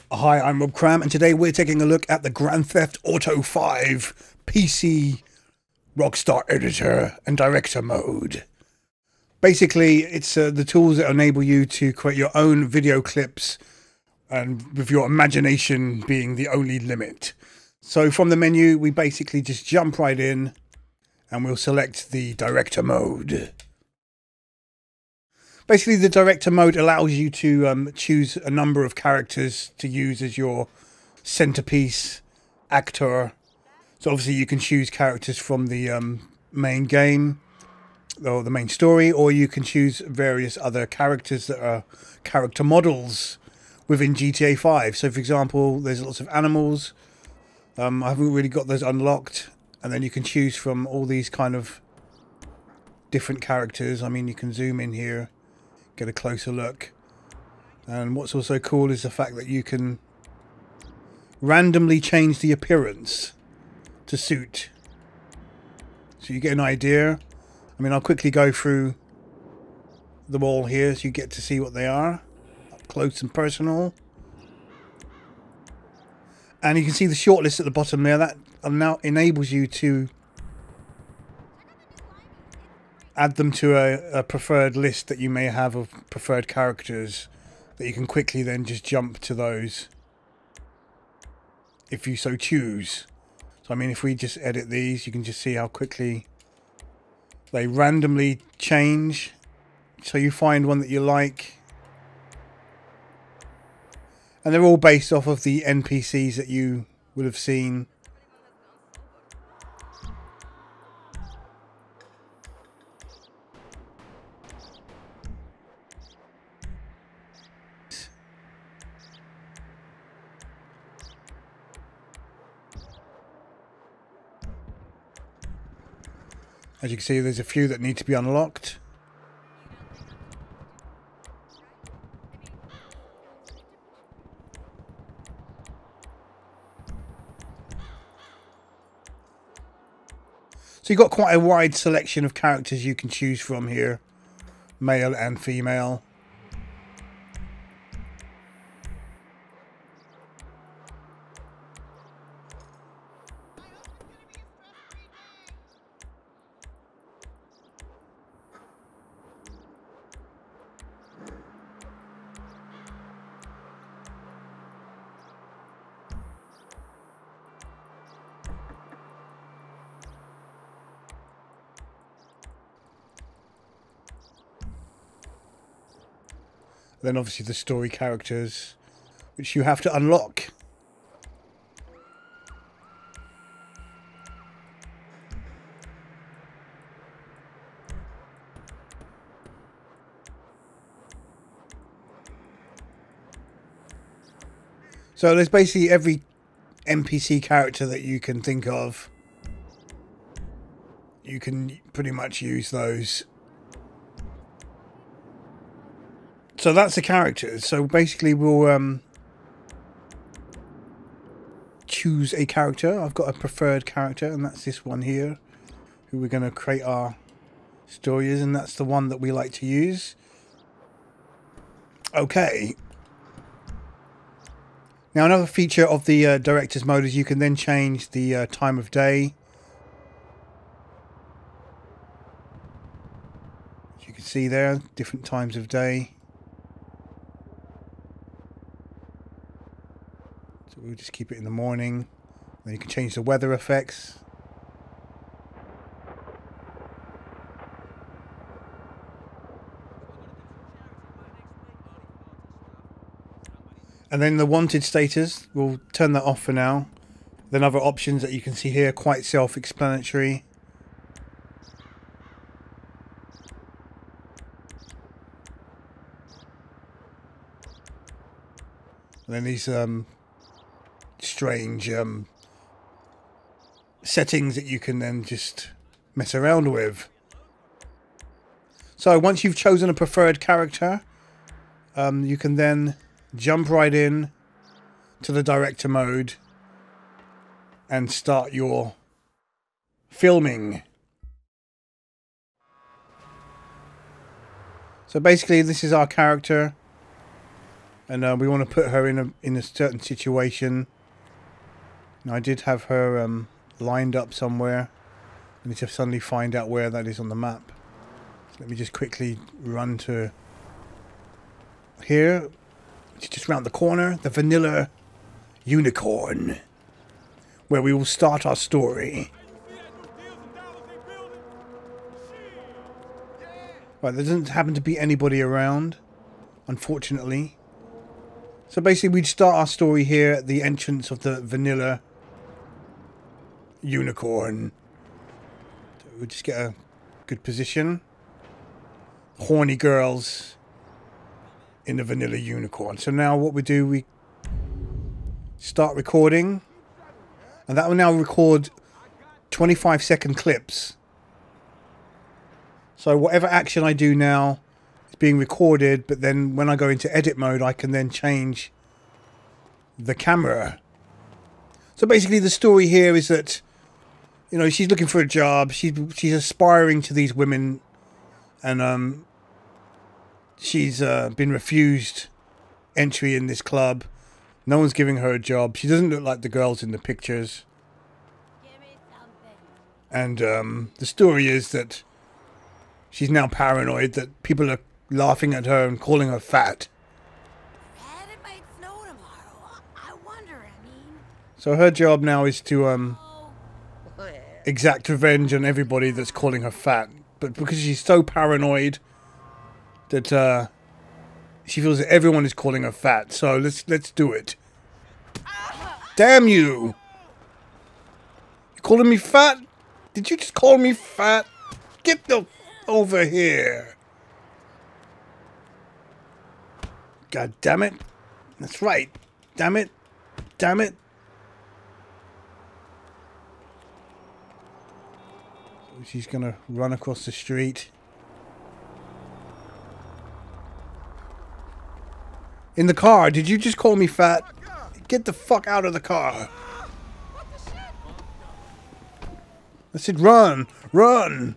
Hi, I'm Rob Cram, and today we're taking a look at the Grand Theft Auto 5 PC Rockstar Editor and Director mode. Basically, it's the tools that enable you to create your own video clips, and with your imagination being the only limit. So from the menu, we basically just jump right in, and we'll select the Director mode. Basically, the director mode allows you to choose a number of characters to use as your centerpiece actor. So obviously you can choose characters from the main game or the main story, or you can choose various other characters that are character models within GTA 5. So for example, there's lots of animals. I haven't really got those unlocked. And then you can choose from all these kind of different characters. I mean, you can zoom in here, get a closer look. And what's also cool is the fact that you can randomly change the appearance to suit. So you get an idea. I mean, I'll quickly go through them all here so you get to see what they are up close and personal. And you can see the shortlist at the bottom there. That now enables you to add them to a preferred list that you may have of preferred characters, that you can quickly then just jump to those if you so choose. So I mean, if we just edit these, you can just see how quickly they randomly change. So you find one that you like, and they're all based off of the NPCs that you would have seen. As you can see, there's a few that need to be unlocked. So you've got quite a wide selection of characters you can choose from here, male and female. Then obviously the story characters, which you have to unlock. So there's basically every NPC character that you can think of. You can pretty much use those. So that's the characters. So basically we'll choose a character. I've got a preferred character, and that's this one here, who we're going to create our story as, and that's the one that we like to use. Okay. Now another feature of the director's mode is you can then change the time of day. As you can see there, different times of day. So we'll just keep it in the morning. Then you can change the weather effects. And then the wanted status, we'll turn that off for now. Then other options that you can see here, quite self-explanatory. And then these strange settings that you can then just mess around with. So once you've chosen a preferred character, you can then jump right in to the director mode and start your filming. So basically this is our character. And we want to put her in a certain situation. Now, I did have her lined up somewhere. I need to suddenly find out where that is on the map. So let me just quickly run to here, which is just around the corner. The Vanilla Unicorn, where we will start our story. Right, there doesn't happen to be anybody around, unfortunately. So basically we'd start our story here at the entrance of the Vanilla Unicorn. So we'll just get a good position. Horny girls in the Vanilla Unicorn. So now what we do, we start recording. And that will now record 25-second clips. So whatever action I do now is being recorded, but then when I go into edit mode, I can then change the camera. So basically the story here is that, you know, she's looking for a job. She's aspiring to these women, and she's been refused entry in this club. No one's giving her a job. She doesn't look like the girls in the pictures. Give me something. And the story is that she's now paranoid that people are laughing at her and calling her fat. Dad, it might snow tomorrow. I wonder, I mean. So her job now is to Oh, exact revenge on everybody that's calling her fat. But because she's so paranoid that she feels that everyone is calling her fat. So let's do it. Damn you! You calling me fat? Did you just call me fat? Get the over here. God damn it. That's right. Damn it. Damn it. She's gonna run across the street. In the car. Did you just call me fat? Get the fuck out of the car. I said run. Run.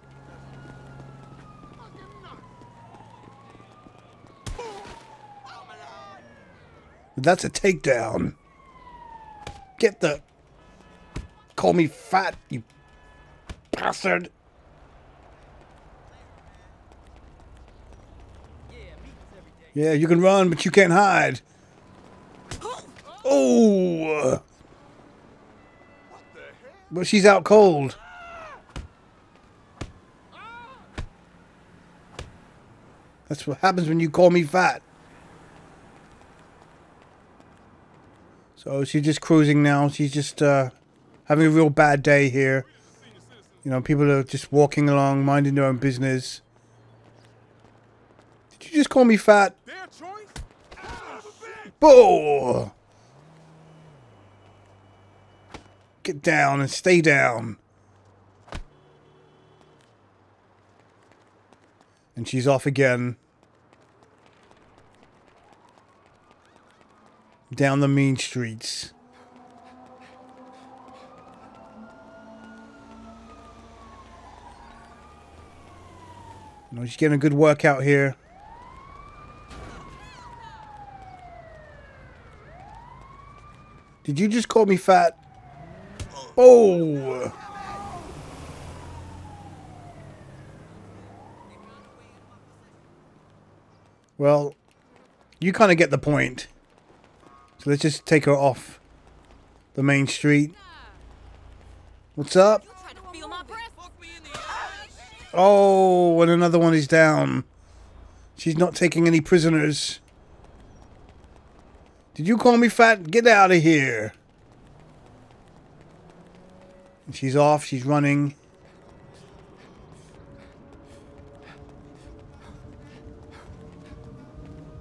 That's a takedown. Get the... Call me fat, you bastard. Yeah, you can run, but you can't hide. Oh! But she's out cold. That's what happens when you call me fat. So she's just cruising now. She's just having a real bad day here. You know, people are just walking along, minding their own business. Did you just call me fat? Boo! Get down and stay down. And she's off again. Down the mean streets. You know, she's getting a good workout here. Did you just call me fat? Oh! Well, you kind of get the point. So let's just take her off the main street. What's up? Oh, and another one is down. She's not taking any prisoners. Did you call me fat? Get out of here. And she's off. She's running.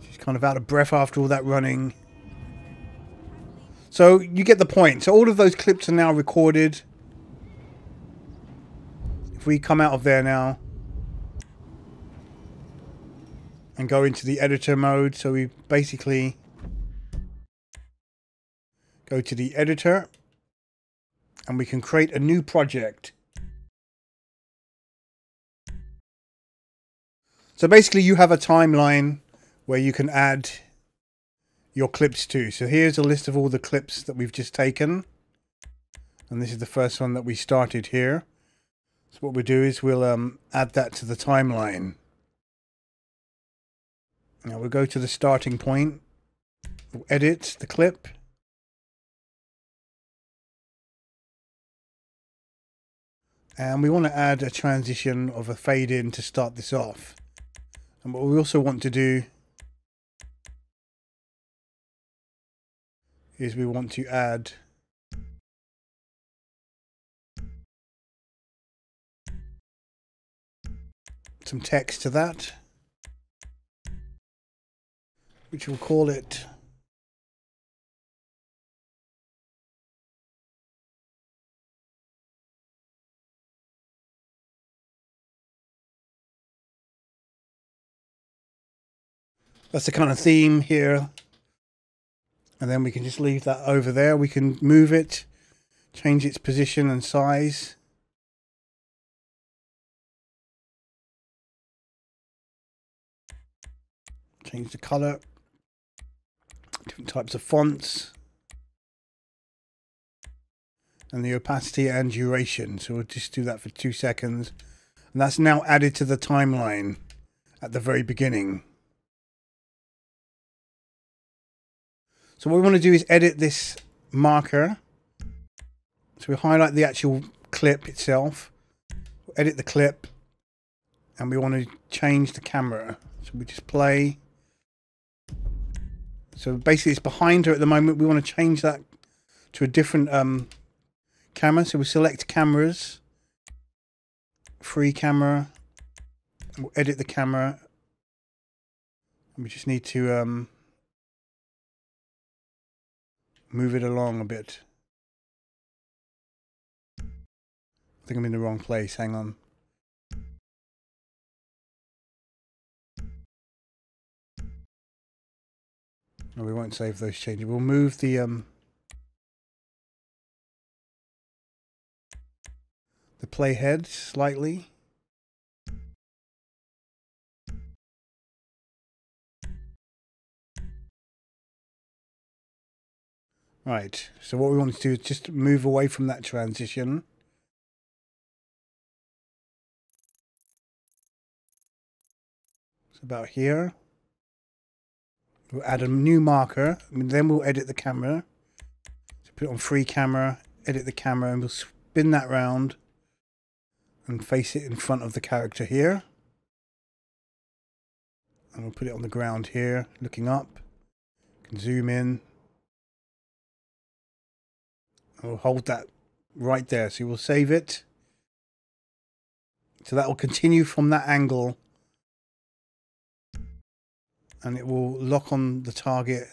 She's kind of out of breath after all that running. So you get the point. So all of those clips are now recorded. If we come out of there now and go into the editor mode, so we basically go to the editor and we can create a new project. So basically you have a timeline where you can add your clips too. So here's a list of all the clips that we've just taken. And this is the first one that we started here. So what we'll do is we'll add that to the timeline. Now we'll go to the starting point. We'll edit the clip. And we want to add a transition of a fade in to start this off. And what we also want to do is we want to add some text to that, which we'll call it that's the kind of theme here. And then we can just leave that over there. We can move it, change its position and size. Change the color. Different types of fonts. And the opacity and duration. So we'll just do that for 2 seconds. And that's now added to the timeline at the very beginning. So what we want to do is edit this marker. So we highlight the actual clip itself, edit the clip, and we want to change the camera. So we just play. So basically it's behind her at the moment. We want to change that to a different camera. So we select cameras, free camera, and we'll edit the camera. And we just need to move it along a bit. I think I'm in the wrong place. Hang on. No, we won't save those changes. We'll move the playhead slightly. Right, so what we want to do is just move away from that transition. It's about here. We'll add a new marker, and then we'll edit the camera. So put it on free camera, edit the camera, and we'll spin that round and face it in front of the character here. And we'll put it on the ground here, looking up. You can zoom in. We'll hold that right there. So we'll save it. So that will continue from that angle. And it will lock on the target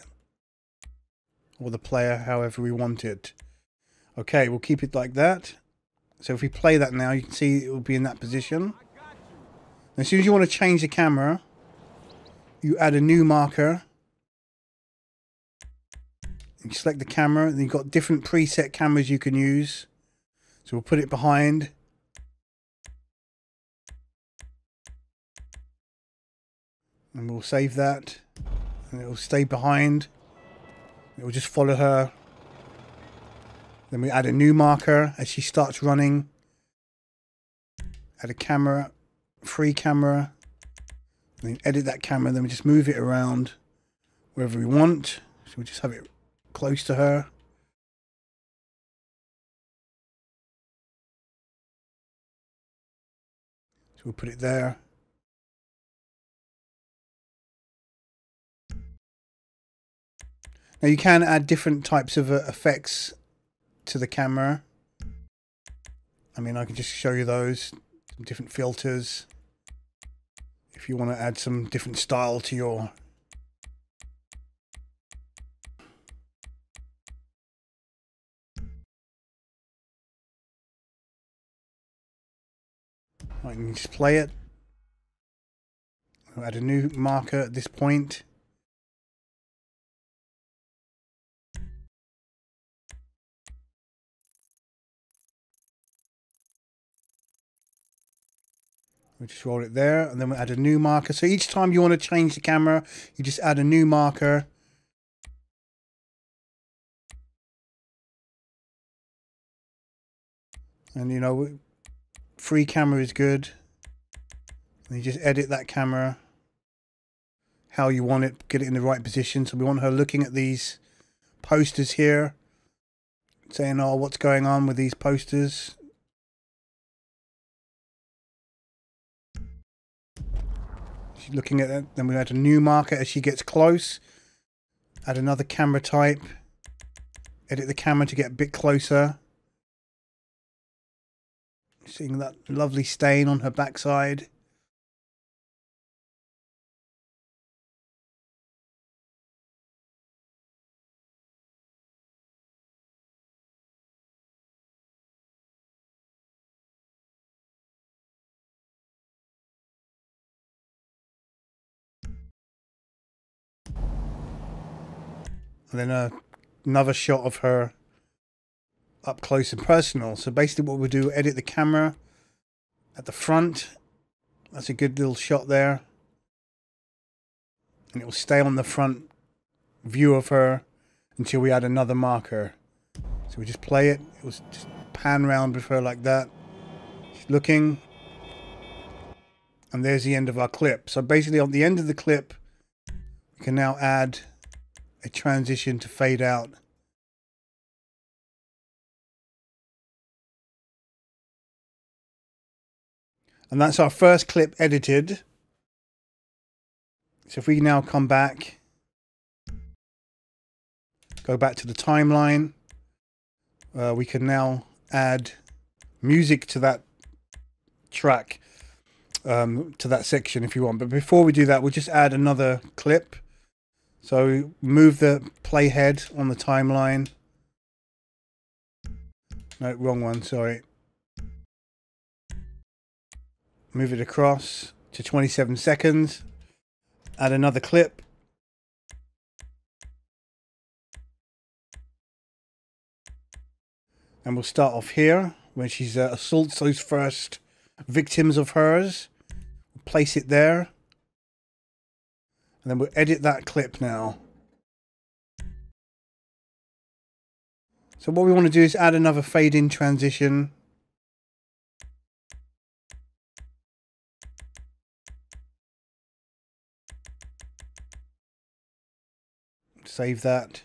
or the player however we want it. Okay, we'll keep it like that. So if we play that now, you can see it will be in that position. And as soon as you want to change the camera, you add a new marker. You select the camera, and you've got different preset cameras you can use. So we'll put it behind. And we'll save that. And it will stay behind. It will just follow her. Then we add a new marker as she starts running. Add a camera, free camera. And then edit that camera, then we just move it around wherever we want. So we just have it close to her. So we'll put it there. Now you can add different types of effects to the camera. I mean, I can just show you those, some different filters. If you want to add some different style to your I can just play it. I'll add a new marker at this point. We'll just roll it there, and then we'll add a new marker. So each time you want to change the camera, you just add a new marker. And you know, free camera is good. And you just edit that camera how you want it, get it in the right position. So we want her looking at these posters here, saying, oh, what's going on with these posters? She's looking at it. Then we add a new marker as she gets close. Add another camera type. Edit the camera to get a bit closer. Seeing that lovely stain on her backside. And then another shot of her up close and personal. So basically what we'll do, edit the camera at the front. That's a good little shot there. And it will stay on the front view of her until we add another marker. So we just play it. It was just pan round with her like that. She's looking. And there's the end of our clip. So basically on the end of the clip, we can now add a transition to fade out. And that's our first clip edited. So if we now come back, go back to the timeline, we can now add music to that track, to that section if you want. But before we do that, we'll just add another clip. So move the playhead on the timeline. No, wrong one, sorry. Move it across to 27 seconds. Add another clip. And we'll start off here when she assaults those first victims of hers. We'll place it there. And then we'll edit that clip now. So what we want to do is add another fade in transition. Save that.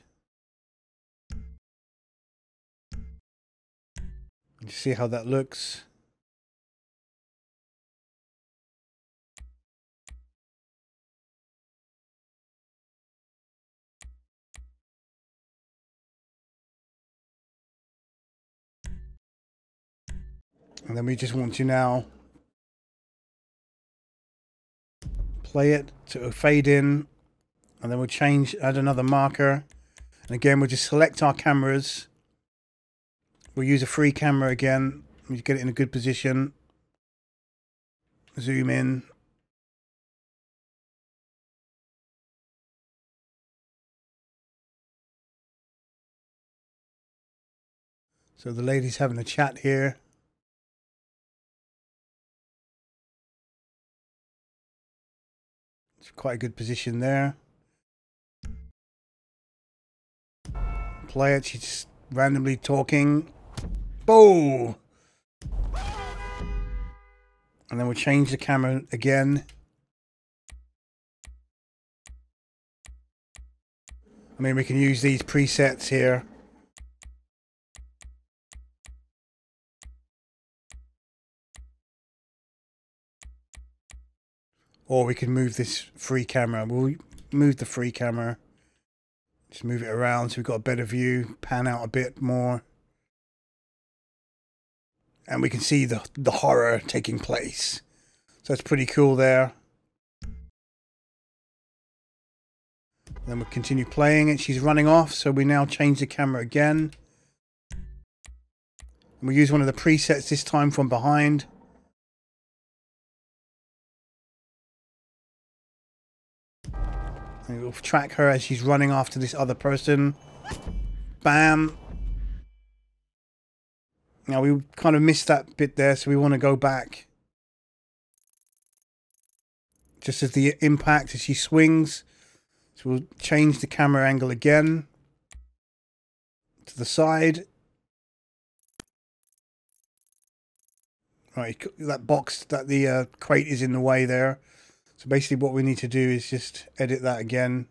And see how that looks. And then we just want to now play it to fade in. And then we'll add another marker. And again, we'll just select our cameras. We'll use a free camera again. We get it in a good position. Zoom in. So the lady's having a chat here. It's quite a good position there. Play it, she's just randomly talking. Boom! And then we'll change the camera again. I mean, we can use these presets here. Or we can move this free camera. We'll move the free camera. Just move it around so we've got a better view. Pan out a bit more. And we can see the horror taking place. So that's pretty cool there. Then we'll continue playing it. She's running off, so we now change the camera again. And we use one of the presets this time from behind. And we'll track her as she's running after this other person. Bam. Now we kind of missed that bit there, so we want to go back. Just as the impact as she swings. So we'll change the camera angle again. To the side. Right, that box, that the crate is in the way there. So basically what we need to do is just edit that again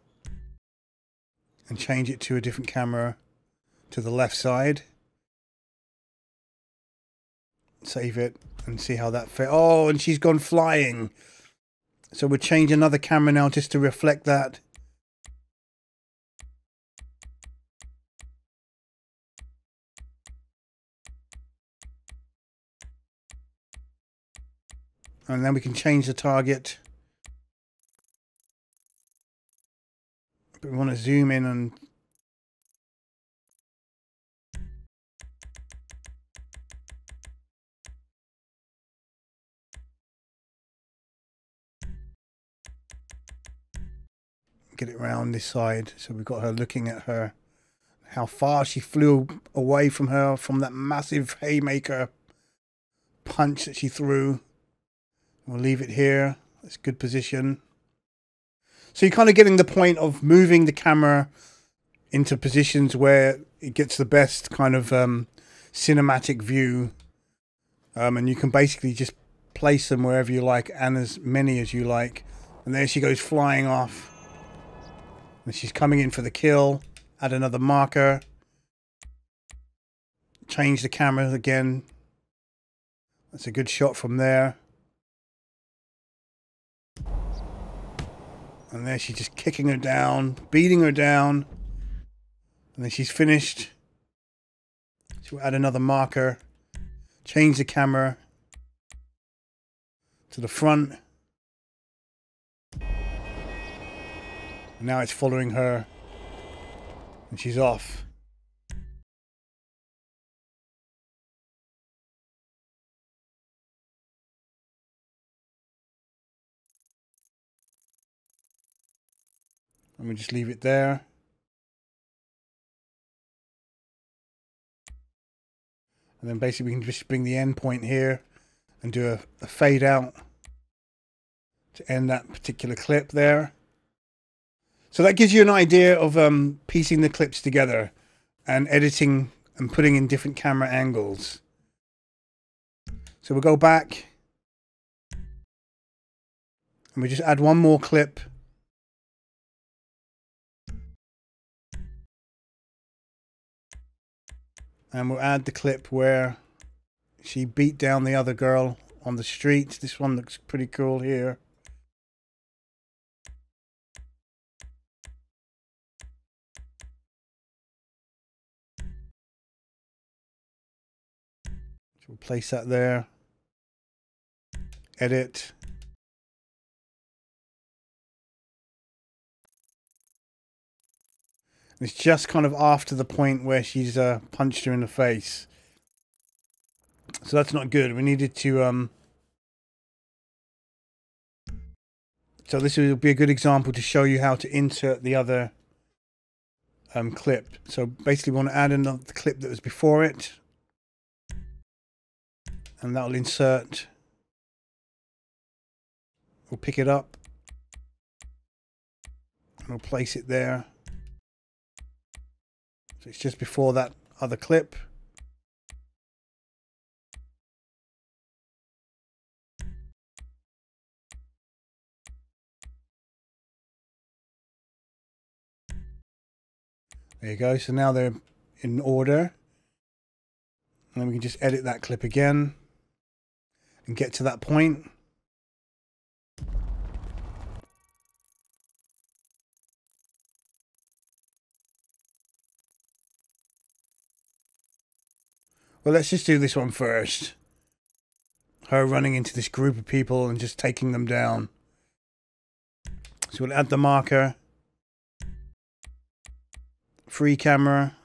and change it to a different camera to the left side. Save it and see how that fit. Oh, and she's gone flying. So we'll change another camera now just to reflect that. And then we can change the target. But we want to zoom in and get it around this side. So we've got her looking at her, how far she flew away from her from that massive haymaker punch that she threw. We'll leave it here. It's good position. So you're kind of getting the point of moving the camera into positions where it gets the best kind of cinematic view. And you can basically just place them wherever you like and as many as you like. And there she goes flying off. And she's coming in for the kill. Add another marker. Change the camera again. That's a good shot from there. And there she's just kicking her down, beating her down. And then she's finished. So we'll add another marker. Change the camera to the front. And now it's following her. And she's off. And we just leave it there. And then basically we can just bring the end point here and do a fade out to end that particular clip there. So that gives you an idea of piecing the clips together and editing and putting in different camera angles. So we'll go back and we just add one more clip. And we'll add the clip where she beat down the other girl on the street. This one looks pretty cool here. So we'll place that there. Edit. It's just kind of after the point where she's punched her in the face. So that's not good. We needed to... So this will be a good example to show you how to insert the other clip. So basically we want to add another clip that was before it. And that'll insert. We'll pick it up. And we'll place it there. So it's just before that other clip. There you go. So now they're in order. And then we can just edit that clip again and get to that point. Well, let's just do this one first. Her running into this group of people and just taking them down. So we'll add the marker. Free camera.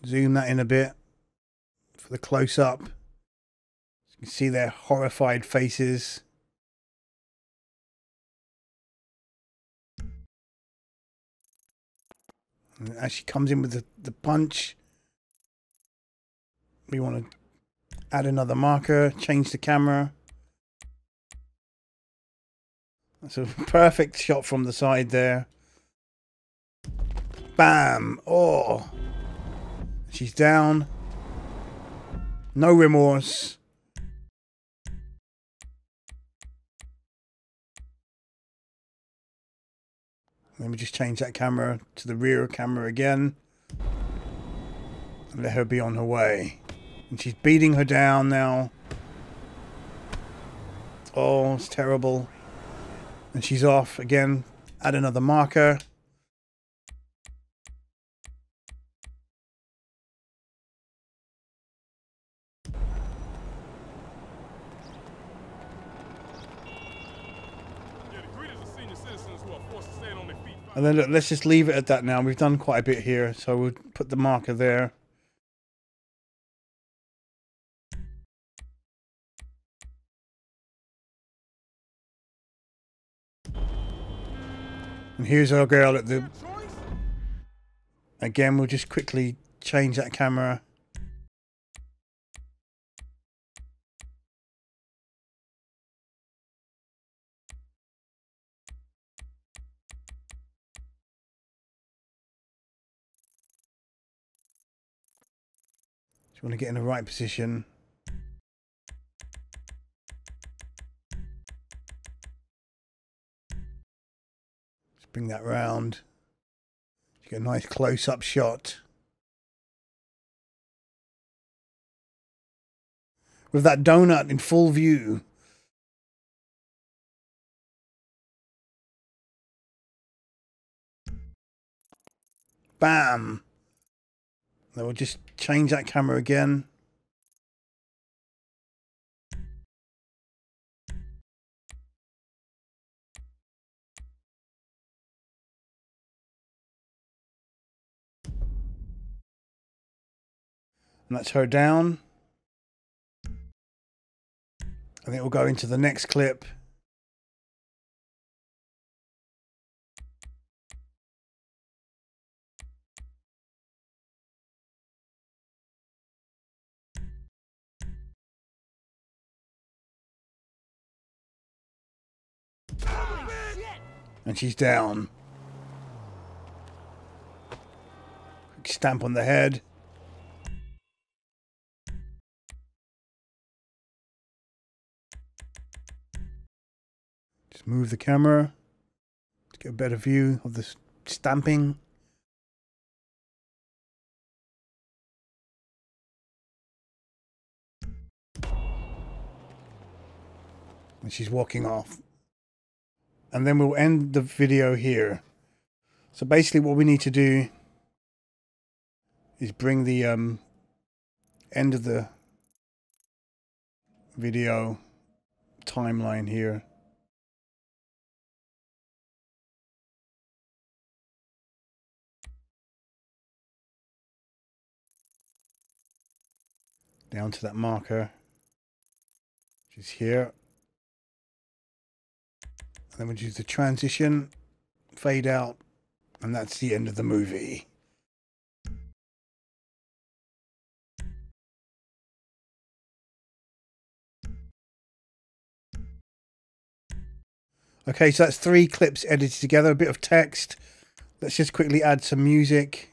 Zoom that in a bit for the close-up. So you can see their horrified faces. And as she comes in with the punch, we want to add another marker, change the camera. That's a perfect shot from the side there. Bam. Oh. She's down. No remorse. Let me just change that camera to the rear camera again. And let her be on her way. And she's beating her down now. Oh, it's terrible. And she's off again. Add another marker. And then look, let's just leave it at that now. We've done quite a bit here, so we'll put the marker there. And here's our girl at the... Again, we'll just quickly change that camera. Just want to get in the right position. Just bring that round. Get a nice close-up shot. With that donut in full view. Bam. Then we'll just change that camera again. And that's her down. I think we'll go into the next clip. And she's down. Stamp on the head. Just move the camera to get a better view of the stamping. And she's walking off. And then we'll end the video here. So basically what we need to do is bring the end of the video timeline here. Down to that marker, which is here. And then we'll use the transition, fade out, and that's the end of the movie. Okay, so that's 3 clips edited together, a bit of text. Let's just quickly add some music.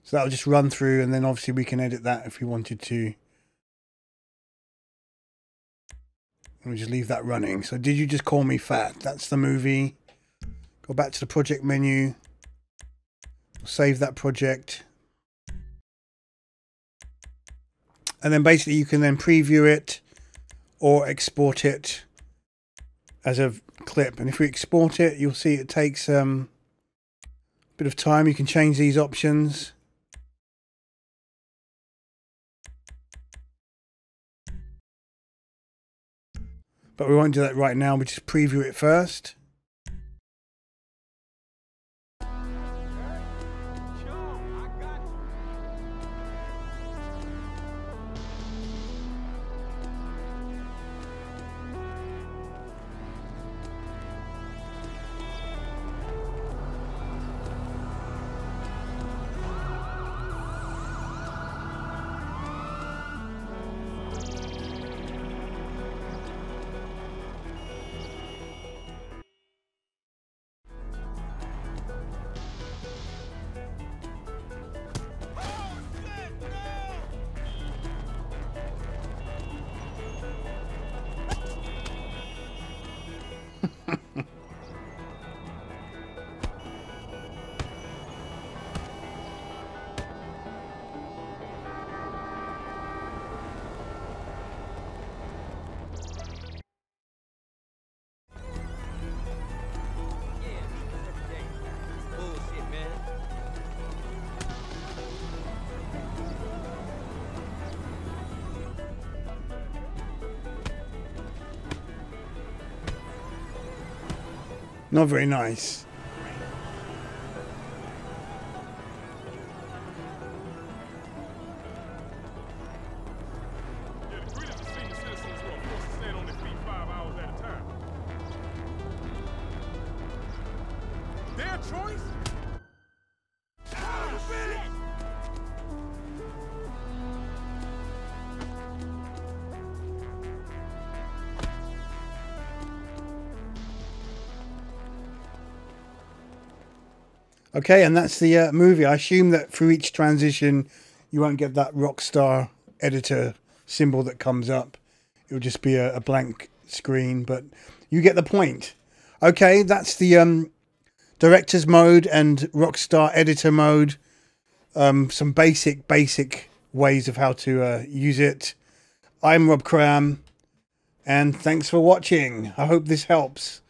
So that'll just run through, and then obviously we can edit that if we wanted to. And we just leave that running. So Did You Just Call Me Fat? That's the movie. Go back to the project menu. Save that project. And then basically you can then preview it or export it as a clip. And if we export it, you'll see it takes a bit of time. You can change these options. But we won't do that right now. We just preview it first. Not very nice. Yeah, the greeters of senior citizens who are forced to stand on their feet 5 hours at a time. Their choice? Ah, shit! Okay, and that's the movie. I assume that through each transition, you won't get that Rockstar editor symbol that comes up. It'll just be a blank screen, but you get the point. Okay, that's the director's mode and Rockstar editor mode. Some basic ways of how to use it. I'm Rob Cram, and thanks for watching. I hope this helps.